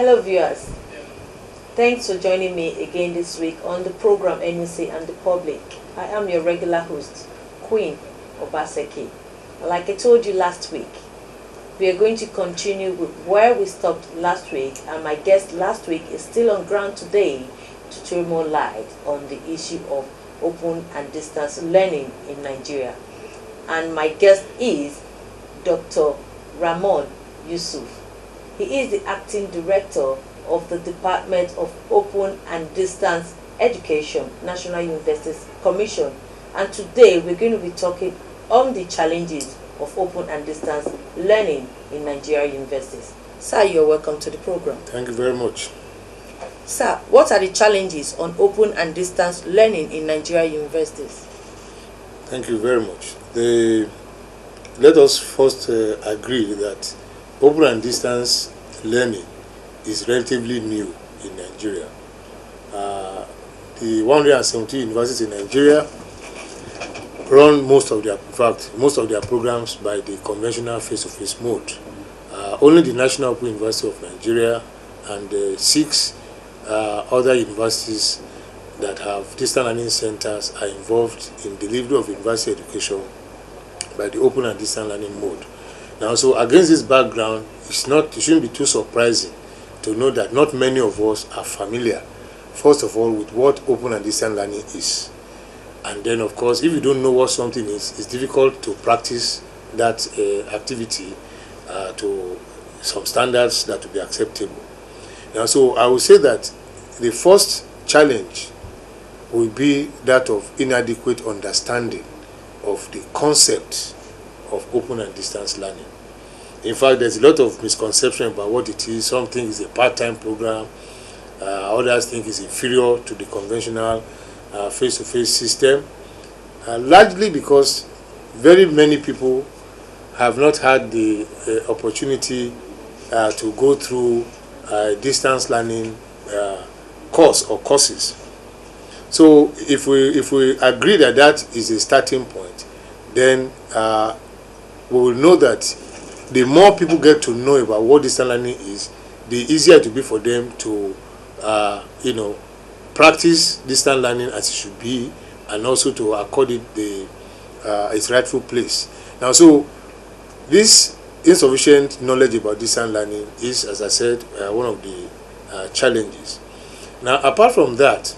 Hello viewers, thanks for joining me again this week on the program NUC and the Public. I am your regular host, Queen Obaseki. Like I told you last week, we are going to continue with where we stopped last week, and my guest last week is still on ground today to throw more light on the issue of open and distance learning in Nigeria. And my guest is Dr. Ramon Yusuf. He is the acting director of the Department of Open and Distance Education, National Universities Commission. And today we're going to be talking on the challenges of open and distance learning in Nigeria universities. Sir, you're welcome to the program. Thank you very much. Sir, what are the challenges on open and distance learning in Nigeria universities? Thank you very much. Let us first agree that open and distance learning is relatively new in Nigeria. The 170 universities in Nigeria run most of their programs by the conventional face-to-face mode. Only the National Open University of Nigeria and 6 other universities that have distance learning centers are involved in delivery of university education by the open and distance learning mode. Now, so against this background, it shouldn't be too surprising to know that not many of us are familiar, first of all, with what open and distance learning is. And then, of course, if you don't know what something is, it's difficult to practice that activity to some standards that will be acceptable. Now, so I would say that the first challenge will be that of inadequate understanding of the concept of open and distance learning. In fact, there's a lot of misconception about what it is. Some think it's a part-time program, others think it's inferior to the conventional face-to-face system, largely because very many people have not had the opportunity to go through distance learning course or courses. So if we agree that that is a starting point, then we will know that the more people get to know about what distance learning is, the easier it will be for them to practice distance learning as it should be, and also to accord it its rightful place. Now, so this insufficient knowledge about distance learning is, as I said, one of the challenges. Now, apart from that,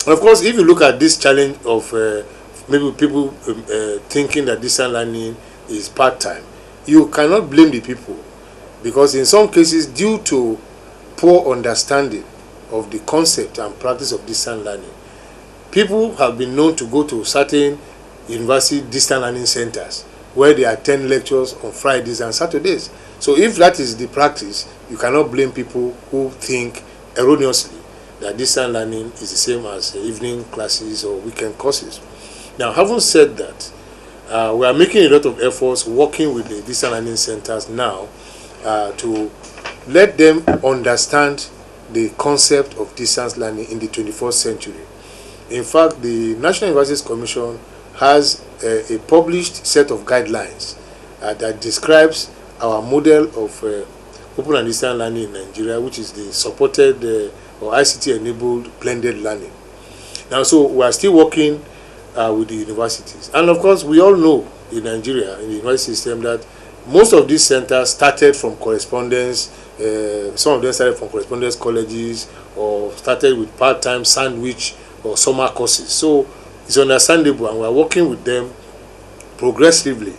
of course, if you look at this challenge of maybe people thinking that distance learning is part-time, you cannot blame the people, because in some cases, due to poor understanding of the concept and practice of distance learning, people have been known to go to certain university distance learning centers where they attend lectures on Fridays and Saturdays. So if that is the practice, you cannot blame people who think erroneously that distance learning is the same as evening classes or weekend courses. Now, having said that, we are making a lot of efforts working with the distance learning centers now to let them understand the concept of distance learning in the 21st century. In fact, the National Universities Commission has a published set of guidelines that describes our model of open and distance learning in Nigeria, which is the supported or ICT-enabled blended learning. Now, so we are still working with the universities. And of course, we all know in Nigeria, in the university system, that most of these centers started from correspondence. Some of them started from correspondence colleges or started with part-time sandwich or summer courses. So it's understandable, and we're working with them progressively,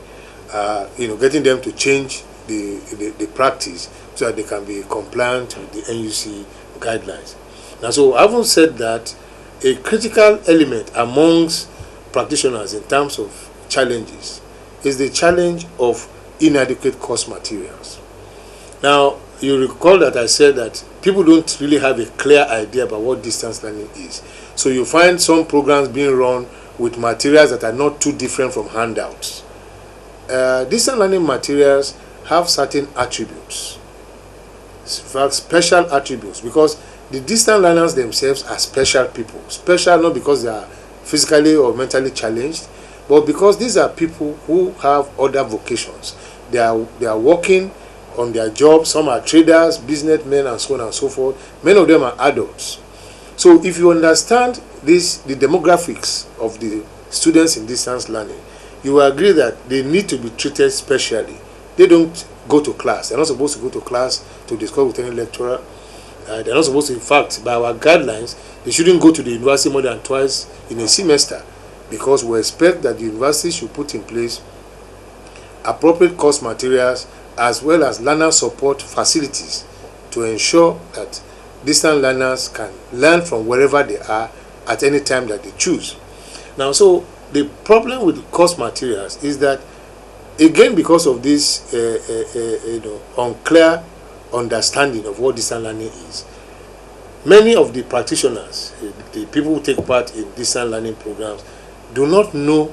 getting them to change the practice so that they can be compliant with the NUC guidelines. Now, so having said that, a critical element amongst practitioners in terms of challenges is the challenge of inadequate course materials. Now, you recall that I said that people don't really have a clear idea about what distance learning is. So you find some programs being run with materials that are not too different from handouts. Distance learning materials have certain attributes, in fact special attributes, because the distance learners themselves are special people. Special not because they are physically or mentally challenged, but because these are people who have other vocations. They are working on their jobs. Some are traders, businessmen, and so on and so forth. Many of them are adults. So if you understand this, the demographics of the students in distance learning, you will agree that they need to be treated specially. They don't go to class. They're not supposed to go to class to discuss with any lecturer. They're not supposed to, in fact, by our guidelines, they shouldn't go to the university more than twice in a semester, because we expect that the university should put in place appropriate course materials as well as learner support facilities to ensure that distant learners can learn from wherever they are at any time that they choose. Now, so the problem with the course materials is that, again, because of this unclear understanding of what distant learning is, many of the practitioners, the people who take part in distant learning programs, do not know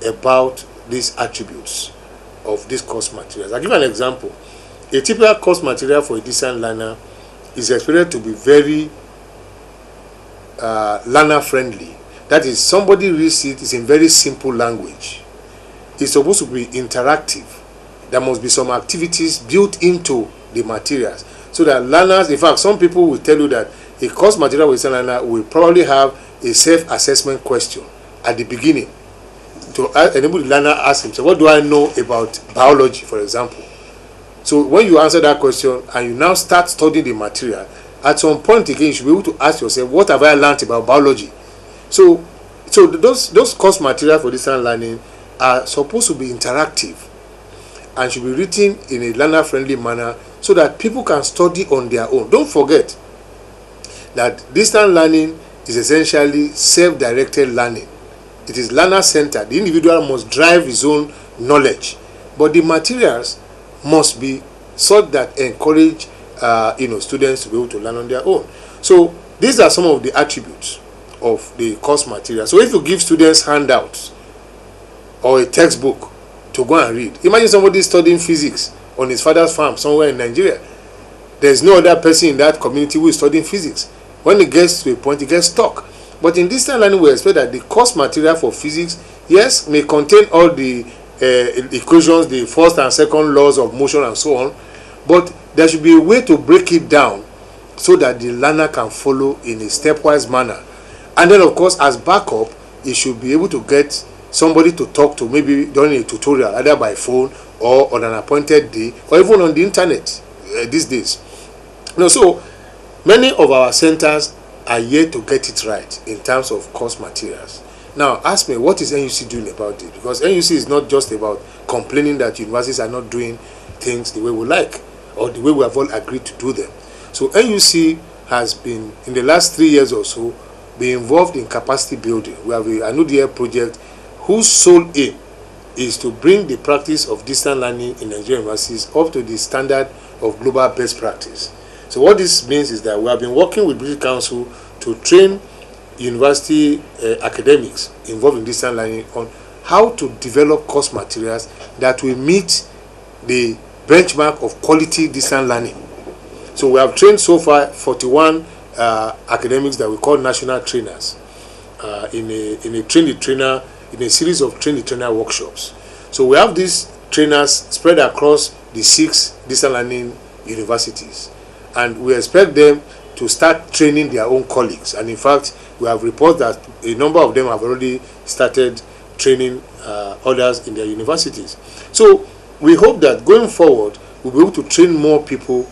about these attributes of these course materials. I'll give an example. A typical course material for a distant learner is expected to be very learner friendly. That is, somebody reads it, it's in very simple language. It's supposed to be interactive. There must be some activities built into the materials so that learners, in fact, some people will tell you that a course material with a learner will probably have a self-assessment question at the beginning to enable the learner ask himself, what do I know about biology, for example? So when you answer that question and you now start studying the material, at some point again you should be able to ask yourself, what have I learned about biology? So those course materials for distant learning are supposed to be interactive and should be written in a learner-friendly manner so that people can study on their own. Don't forget that distant learning is essentially self-directed learning. It is learner-centered. The individual must drive his own knowledge, but the materials must be such that encourage students to be able to learn on their own. So these are some of the attributes of the course material. So if you give students handouts or a textbook to go and read, imagine somebody studying physics on his father's farm somewhere in Nigeria. There's no other person in that community who is studying physics. When it gets to a point, it gets stuck. But in distant learning, we expect that the course material for physics, yes, may contain all the equations, the first and second laws of motion and so on, but there should be a way to break it down so that the learner can follow in a stepwise manner. And then, of course, as backup, he should be able to get somebody to talk to, maybe during a tutorial, either by phone or on an appointed day, or even on the internet these days. So many of our centers are yet to get it right in terms of course materials. Now, ask me, what is NUC doing about it? Because NUC is not just about complaining that universities are not doing things the way we like or the way we have all agreed to do them. So NUC has been, in the last 3 years or so, been involved in capacity building. We have a new project whose sole aim is to bring the practice of distant learning in Nigerian universities up to the standard of global best practice. So what this means is that we have been working with British Council to train university academics involved in distant learning on how to develop course materials that will meet the benchmark of quality distant learning. So we have trained so far 41 academics that we call national trainers in a series of train-the-trainer workshops. So we have these trainers spread across the 6 distant learning universities, and we expect them to start training their own colleagues. And in fact, we have reports that a number of them have already started training others in their universities. So we hope that going forward, we'll be able to train more people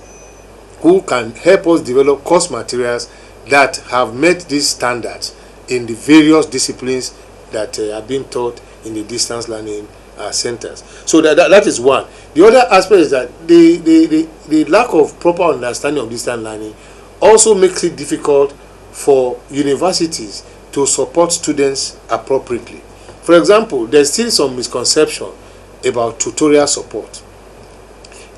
who can help us develop course materials that have met these standards in the various disciplines that are being taught in the distance learning centers. So that is one. The other aspect is that the lack of proper understanding of distance learning also makes it difficult for universities to support students appropriately. For example, there's still some misconception about tutorial support.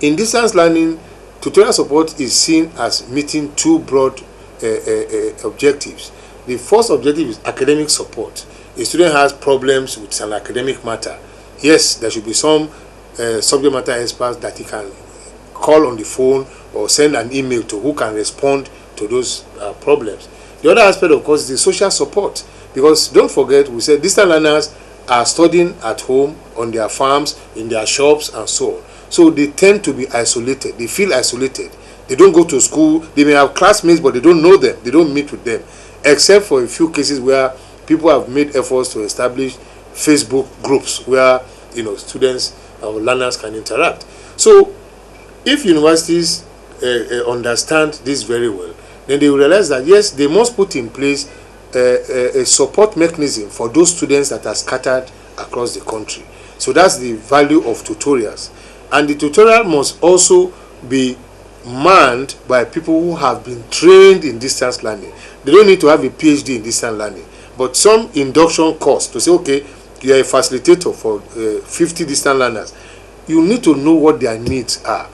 In distance learning, tutorial support is seen as meeting 2 broad objectives. The first objective is academic support. A student has problems with an academic matter. Yes, there should be some subject matter experts that he can call on the phone or send an email to who can respond to those problems. The other aspect, of course, is the social support. Because don't forget, we said distant learners are studying at home, on their farms, in their shops, and so on. So they tend to be isolated. They feel isolated. They don't go to school. They may have classmates, but they don't know them. They don't meet with them, except for a few cases where people have made efforts to establish Facebook groups where students or learners can interact. So if universities understand this very well, then they will realize that yes, they must put in place a support mechanism for those students that are scattered across the country. So that's the value of tutorials. And the tutorial must also be manned by people who have been trained in distance learning. They don't need to have a PhD in distance learning, but some induction course to say, okay, you are a facilitator for 50 distance learners. You need to know what their needs are.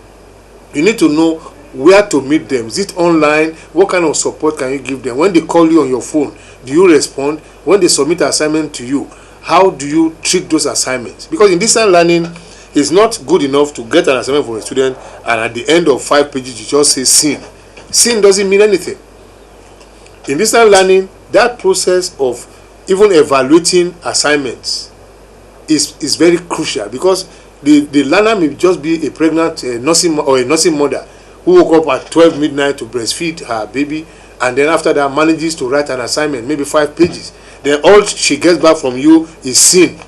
You need to know where to meet them. Is it online? What kind of support can you give them? When they call you on your phone, do you respond? When they submit an assignment to you, how do you treat those assignments? Because in distance learning, it's not good enough to get an assignment from a student and at the end of 5 pages you just say sin. Sin doesn't mean anything. In distance learning, that process of even evaluating assignments is very crucial, because the learner may just be a pregnant nursing or a nursing mother who woke up at 12 midnight to breastfeed her baby, and then after that manages to write an assignment, maybe 5 pages. Then all she gets back from you is sin.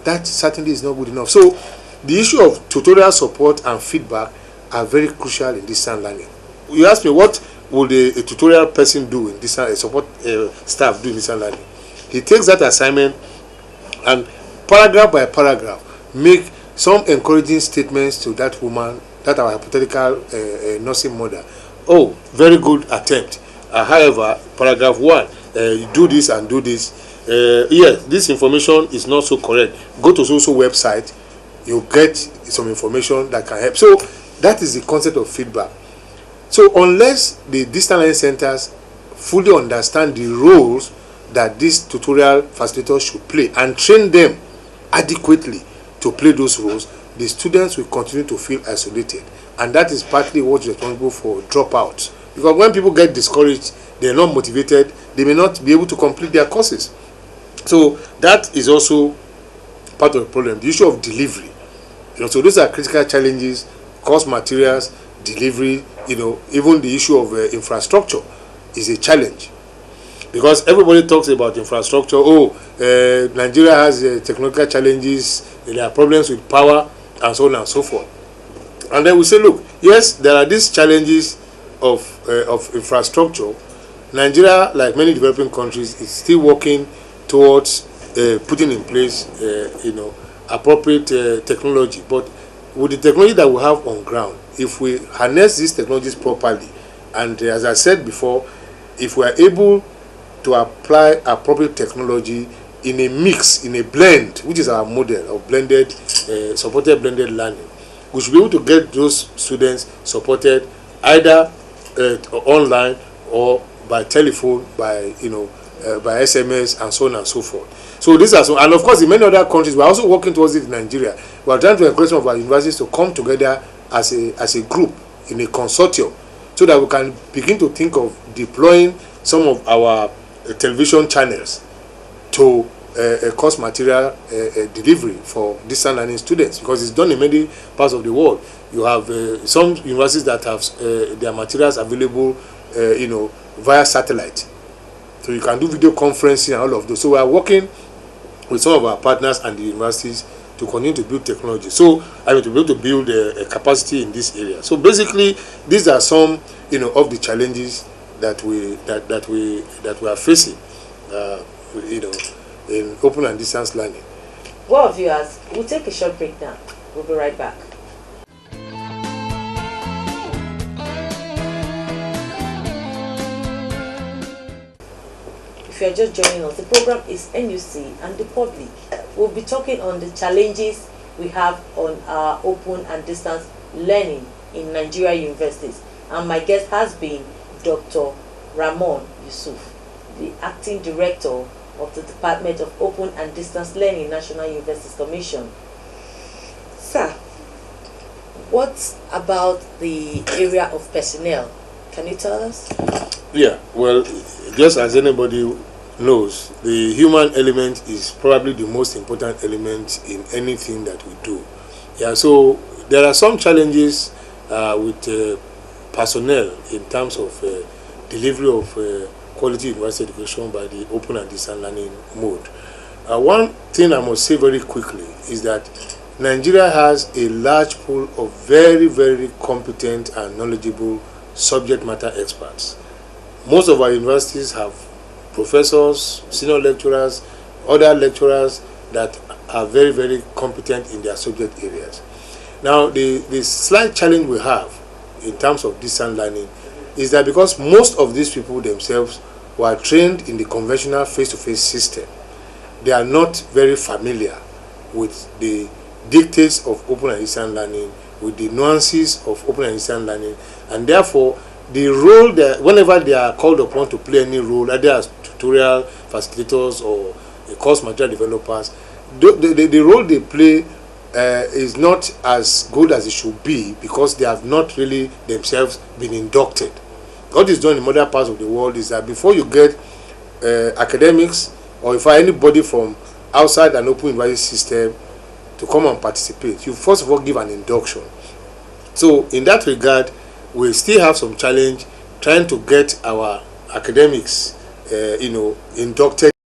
That certainly is not good enough. So the issue of tutorial support and feedback are very crucial in distance learning. You ask me, what would a tutorial person do in distance, a support staff do in distance learning? He takes that assignment and paragraph by paragraph make some encouraging statements to that woman, that our hypothetical nursing mother. Oh, very good attempt. However, paragraph 1, you do this and do this. Yes, this information is not so correct. Go to social website, you get some information that can help. So that is the concept of feedback. So unless the distance learning centers fully understand the roles that these tutorial facilitators should play and train them adequately to play those roles, the students will continue to feel isolated, and that is partly what is responsible for dropouts. Because when people get discouraged, they are not motivated, they may not be able to complete their courses. So that is also part of the problem. The issue of delivery, so those are critical challenges: course materials, delivery. Even the issue of infrastructure is a challenge, because everybody talks about infrastructure. Oh, Nigeria has technological challenges, there are problems with power, and so on and so forth. And then we say, look, yes, there are these challenges of infrastructure. Nigeria, like many developing countries, is still working towards putting in place appropriate technology. But with the technology that we have on ground, if we harness these technologies properly, and as I said before, if we are able to apply appropriate technology in a mix, in a blend, which is our model of blended, supported blended learning, we should be able to get those students supported either online or by telephone, by by SMS, and so on and so forth. So these are and of course in many other countries we are also working towards it in Nigeria. We are trying to encourage some of our universities to come together as a group in a consortium, so that we can begin to think of deploying some of our television channels to a course material delivery for distance learning students, because it's done in many parts of the world. You have some universities that have their materials available via satellite, so you can do video conferencing and all of those. So we are working with some of our partners and the universities to continue to build technology, so to be able to build a capacity in this area. So basically these are some of the challenges that we are facing in open and distance learning. Well, viewers, we'll take a short break now. We'll be right back. If you are just joining us, the program is NUC and the public. We'll be talking on the challenges we have on our open and distance learning in Nigeria universities. And my guest has been Dr. Ramon Yusuf, the Acting Director of the Department of Open and Distance Learning, National Universities Commission. Sir, what about the area of personnel? Can you tell us? Yeah, well, just as anybody knows, the human element is probably the most important element in anything that we do. Yeah, so there are some challenges with personnel in terms of delivery of quality university education by the open and distance learning mode. One thing I must say very quickly is that Nigeria has a large pool of very, very competent and knowledgeable subject matter experts. Most of our universities have professors, senior lecturers, other lecturers that are very, very competent in their subject areas. Now, the slight challenge we have in terms of distance learning is that because most of these people themselves were trained in the conventional face-to-face system, they are not very familiar with the dictates of open and distance learning, with the nuances of open and distance learning, and therefore the role that whenever they are called upon to play any role, either as tutorial facilitators or course material developers, the role they play is not as good as it should be, because they have not really themselves been inducted. What is done in other parts of the world is that before you get academics or if anybody from outside an open university system to come and participate, you first of all give an induction. So in that regard, we still have some challenge trying to get our academics inducted